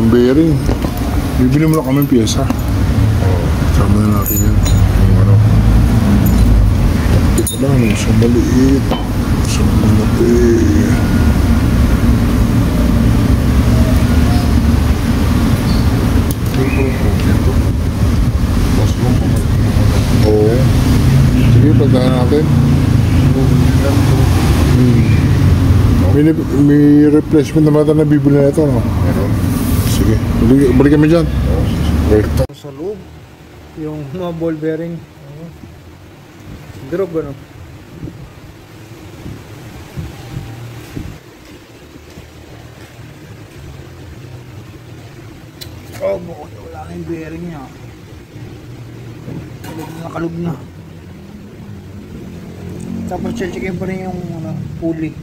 Yung bearing. Bibili mo na kami ng pyesa. Sama na natin yan. Yung ano. Ito lang, sa maliit. Sa malaki. Oo. Sige, pagdahan natin. May replacement naman na bibili na ito, no? Sige, balik kami dyan. Ito sa loob, yung mga ball bearing. Drop ano? Oh, wala na yung bearing niya. Kalug na. Tapos check-checkin pa rin yung pulley.